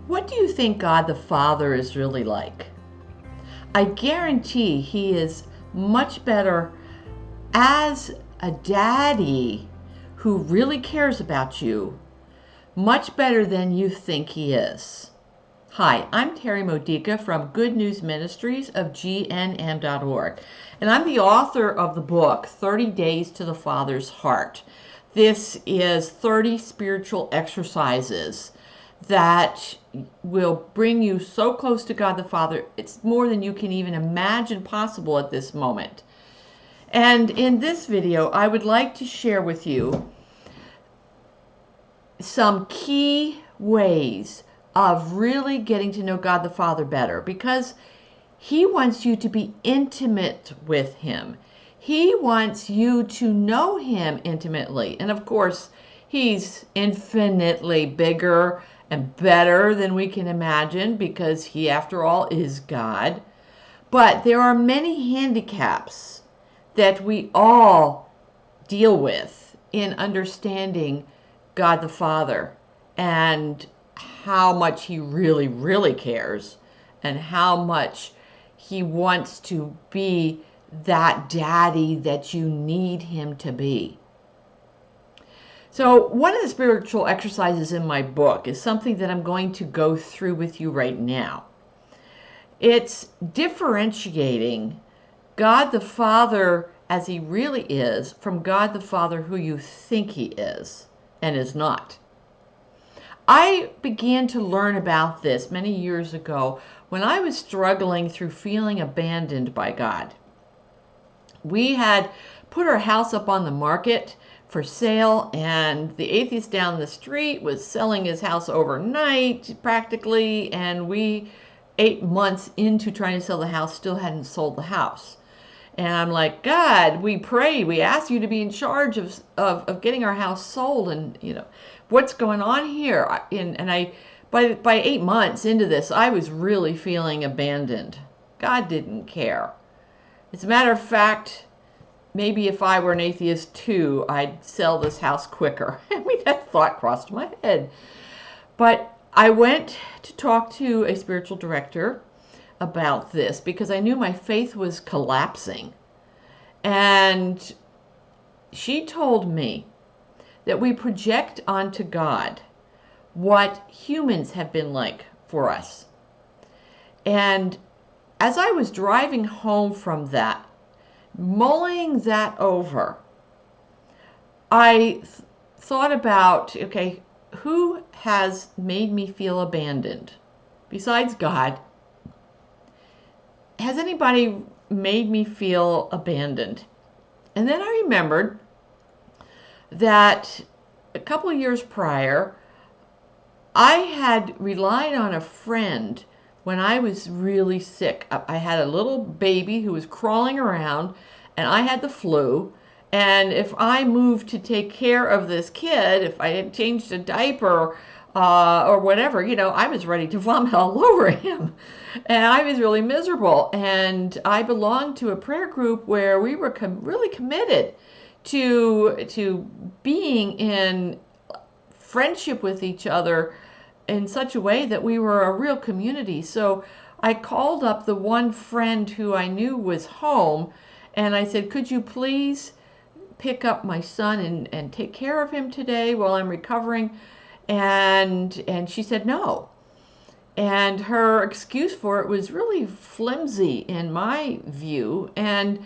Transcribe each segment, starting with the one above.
What do you think God the Father is really like? I guarantee he is much better as a daddy who really cares about you, much better than you think he is. Hi, I'm Terry Modica from Good News Ministries of GNM.org, and I'm the author of the book 30 Days to the Father's Heart. This is 30 spiritual exercises that will bring you so close to God the Father. It's more than you can even imagine possible at this moment. And in this video, I would like to share with you some key ways of really getting to know God the Father better, because he wants you to be intimate with him. He wants you to know him intimately. And of course, he's infinitely bigger and better than we can imagine, because he, after all, is God. But there are many handicaps that we all deal with in understanding God the Father and how much he really, really cares, and how much he wants to be that daddy that you need him to be. So one of the spiritual exercises in my book is something that I'm going to go through with you right now. It's differentiating God the Father as he really is from God the Father who you think he is and is not. I began to learn about this many years ago when I was struggling through feeling abandoned by God. We had put our house up on the market for sale, and the atheist down the street was selling his house overnight practically, and we 8 months into trying to sell the house still hadn't sold the house. And I'm like, God, we prayed, we asked you to be in charge of getting our house sold, and what's going on here? And I by 8 months into this, I was really feeling abandoned. God didn't care. As a matter of fact, maybe if I were an atheist too, I'd sell this house quicker. I mean, that thought crossed my head. But I went to talk to a spiritual director about this because I knew my faith was collapsing. And she told me that we project onto God what humans have been like for us. And as I was driving home from that, mulling that over, I thought about, okay, who has made me feel abandoned besides God? Has anybody made me feel abandoned? And then I remembered that a couple of years prior, I had relied on a friend when I was really sick. I had a little baby who was crawling around, and I had the flu. And if I moved to take care of this kid, if I had changed a diaper or whatever, I was ready to vomit all over him. And I was really miserable. And I belonged to a prayer group where we were really committed to being in friendship with each other in such a way that we were a real community. So I called up the one friend who I knew was home, and I said, could you please pick up my son and take care of him today while I'm recovering? And she said no. And her excuse for it was really flimsy in my view, and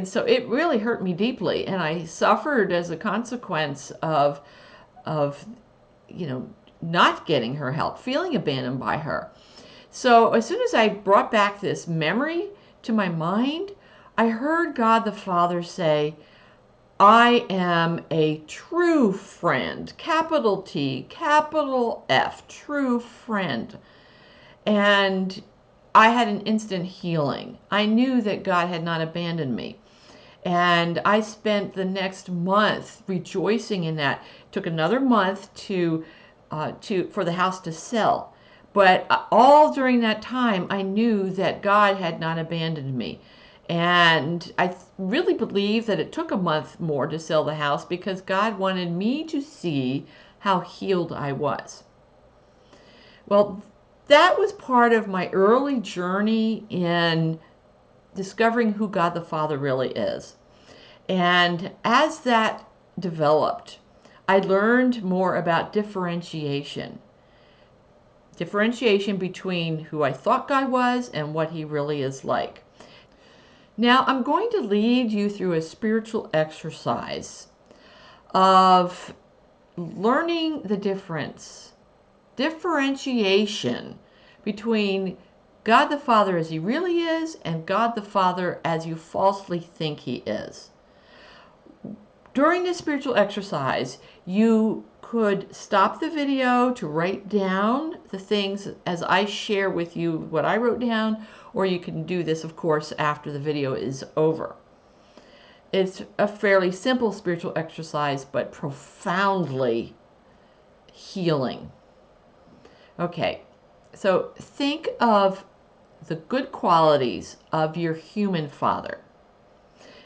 so it really hurt me deeply, and I suffered as a consequence of not getting her help, feeling abandoned by her. So as soon as I brought back this memory to my mind, I heard God the Father say, I am a true friend, capital T, capital F, true friend. And I had an instant healing. I knew that God had not abandoned me. And I spent the next month rejoicing in that. It took another month for the house to sell. But all during that time, I knew that God had not abandoned me. And I really believe that it took a month more to sell the house because God wanted me to see how healed I was. Well, that was part of my early journey in discovering who God the Father really is. And as that developed, I learned more about differentiation. Differentiation between who I thought God was and what he really is like. Now, I'm going to lead you through a spiritual exercise of learning the differentiation between God the Father as he really is and God the Father as you falsely think he is. During this spiritual exercise, you could stop the video to write down the things as I share with you what I wrote down, or you can do this, of course, after the video is over. It's a fairly simple spiritual exercise, but profoundly healing. Okay, so think of the good qualities of your human father.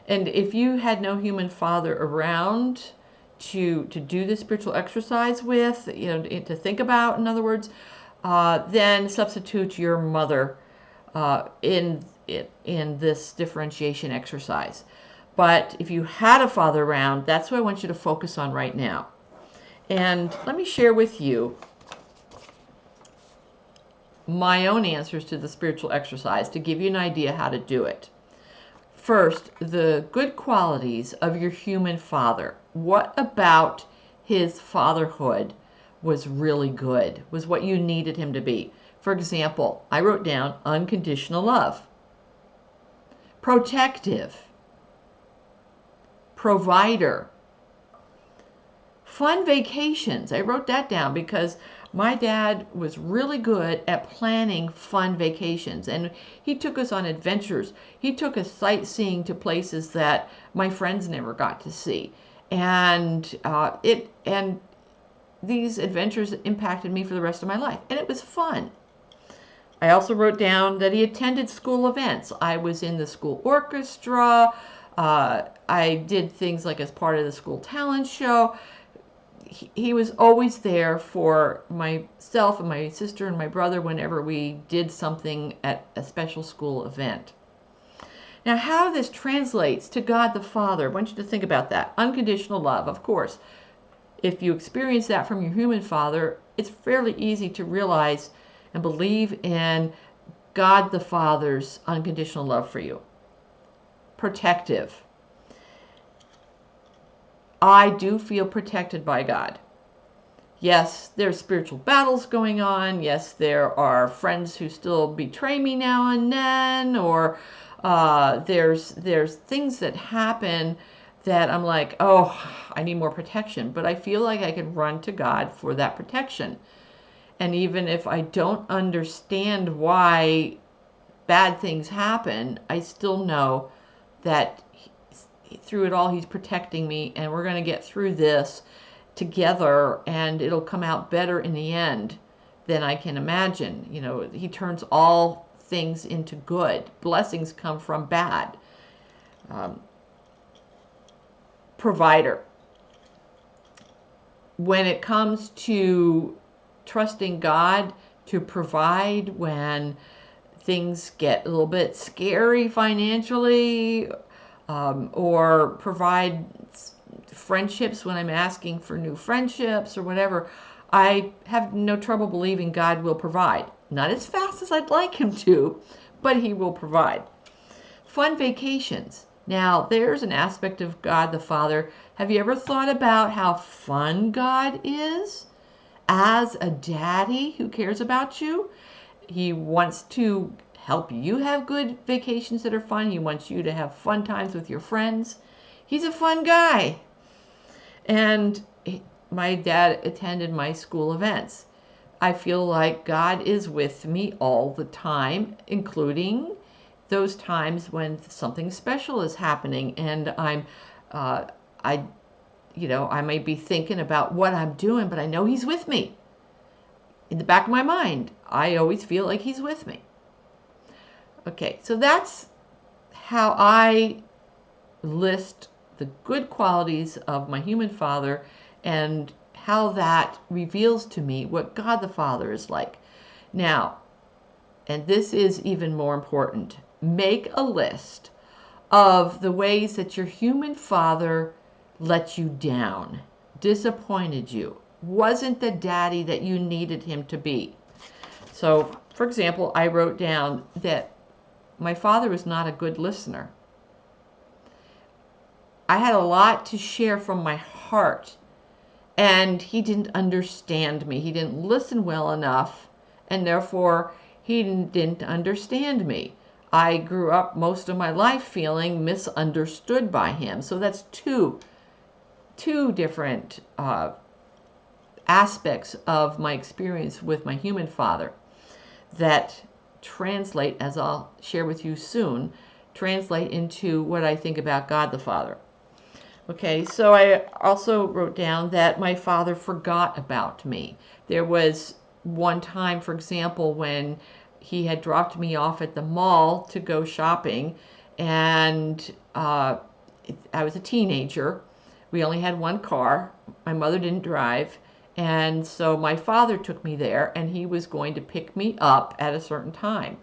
And if you had no human father around to do this spiritual exercise with, to think about, in other words, then substitute your mother in this differentiation exercise. But if you had a father around, that's what I want you to focus on right now. And let me share with you my own answers to the spiritual exercise to give you an idea how to do it. First, the good qualities of your human father. What about his fatherhood was really good, was what you needed him to be? For example, I wrote down unconditional love, protective, provider, fun vacations. I wrote that down because my dad was really good at planning fun vacations, and he took us on adventures. He took us sightseeing to places that my friends never got to see, and these adventures impacted me for the rest of my life, and it was fun. I also wrote down that he attended school events. I was in the school orchestra. I did things like as part of the school talent show. He was always there for myself and my sister and my brother whenever we did something at a special school event. Now, how this translates to God the Father, I want you to think about that. Unconditional love, of course. If you experience that from your human father, it's fairly easy to realize and believe in God the Father's unconditional love for you. Protective. I do feel protected by God. Yes, there's spiritual battles going on. Yes, there are friends who still betray me now and then, or there's things that happen that I'm like, oh, I need more protection. But I feel like I can run to God for that protection. And even if I don't understand why bad things happen, I still know that through it all, he's protecting me, and we're going to get through this together, and it'll come out better in the end than I can imagine. He turns all things into good. Blessings come from bad. Provider. When it comes to trusting God to provide when things get a little bit scary financially, or provide friendships when I'm asking for new friendships or whatever, I have no trouble believing God will provide. Not as fast as I'd like him to, but he will provide. Fun vacations. Now, there's an aspect of God the Father. Have you ever thought about how fun God is as a daddy who cares about you? He wants to help you have good vacations that are fun. He wants you to have fun times with your friends. He's a fun guy. And my dad attended my school events. I feel like God is with me all the time, including those times when something special is happening, and I may be thinking about what I'm doing, but I know he's with me. In the back of my mind, I always feel like he's with me. Okay, so that's how I list the good qualities of my human father and how that reveals to me what God the Father is like. Now, and this is even more important, make a list of the ways that your human father let you down, disappointed you, wasn't the daddy that you needed him to be. So, for example, I wrote down that my father was not a good listener. I had a lot to share from my heart, and he didn't understand me. He didn't listen well enough, and therefore he didn't understand me. I grew up most of my life feeling misunderstood by him. So that's two different aspects of my experience with my human father that translate, as I'll share with you soon, translate into what I think about God the Father. Okay, so I also wrote down that my father forgot about me. There was one time, for example, when he had dropped me off at the mall to go shopping, and I was a teenager. We only had one car. My mother didn't drive, and so my father took me there, and he was going to pick me up at a certain time.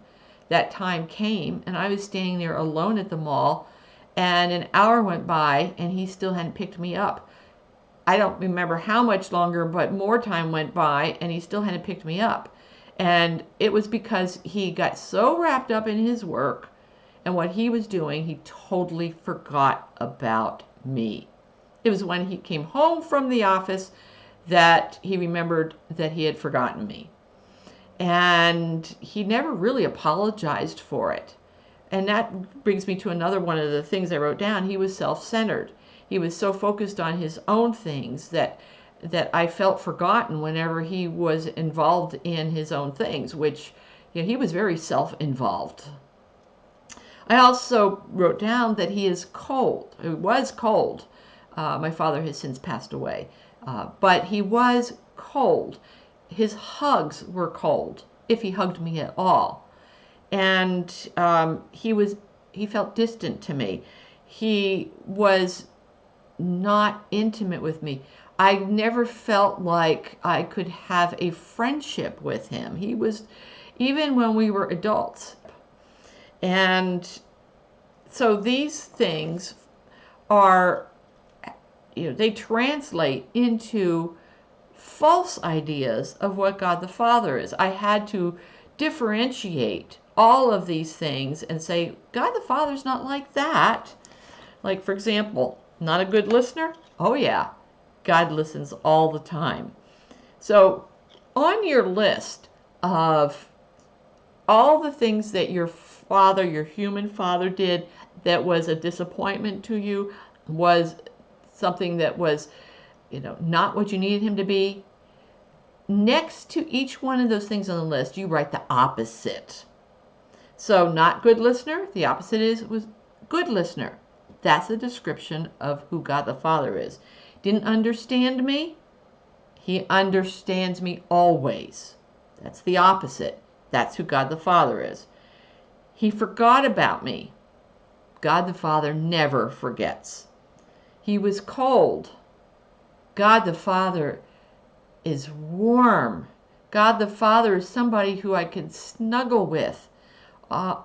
That time came, and I was standing there alone at the mall, and an hour went by and he still hadn't picked me up. I don't remember how much longer, but more time went by and he still hadn't picked me up. And it was because he got so wrapped up in his work and what he was doing, he totally forgot about me. It was when he came home from the office that he remembered that he had forgotten me. And he never really apologized for it. And that brings me to another one of the things I wrote down. He was self-centered. He was so focused on his own things that I felt forgotten whenever he was involved in his own things, which, you know, he was very self-involved. I also wrote down that he is cold. He was cold. My father has since passed away. But he was cold. His hugs were cold, if he hugged me at all. And he felt distant to me. He was not intimate with me. I never felt like I could have a friendship with him. He was, even when we were adults. And so these things are, you know, they translate into false ideas of what God the Father is. I had to differentiate all of these things and say, God the Father's not like that. Like, for example, not a good listener? Oh yeah, God listens all the time. So on your list of all the things that your father, your human father, did that was a disappointment to you, was something that was, you know, not what you needed him to be, next to each one of those things on the list, you write the opposite. So not good listener, the opposite was good listener. That's a description of who God the Father is. Didn't understand me? He understands me always. That's the opposite. That's who God the Father is. He forgot about me. God the Father never forgets. He was cold. God the Father is warm. God the Father is somebody who I can snuggle with.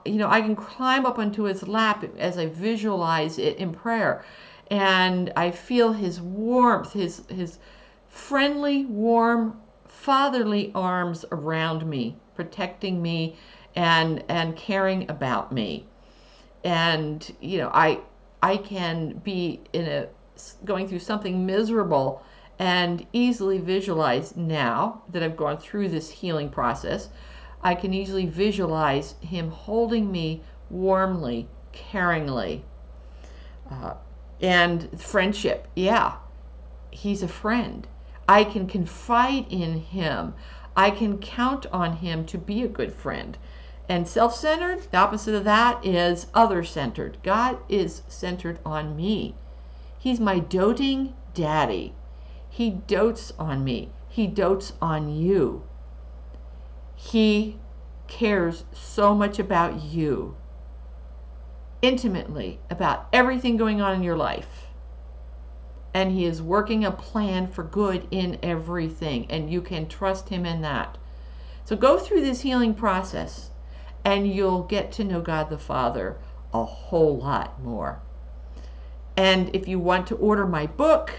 You know, I can climb up onto his lap as I visualize it in prayer. And I feel his warmth, his friendly, warm, fatherly arms around me, protecting me and caring about me. And, you know, I can be going through something miserable and easily visualize, now that I've gone through this healing process, I can easily visualize him holding me warmly, caringly. And friendship, yeah, he's a friend. I can confide in him. I can count on him to be a good friend. And self-centered, the opposite of that is other-centered. God is centered on me. He's my doting daddy. He dotes on me. He dotes on you. He cares so much about you, intimately, about everything going on in your life. and He is working a plan for good in everything, and you can trust Him in that. So go through this healing process, and you'll get to know God the Father a whole lot more. And if you want to order my book,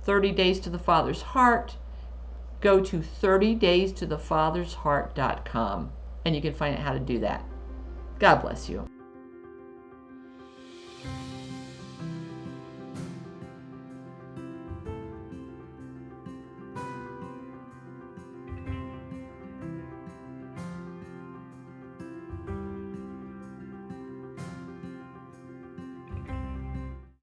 30 Days to the Father's Heart, go to 30daystothefathersheart.com, and you can find out how to do that. God bless you.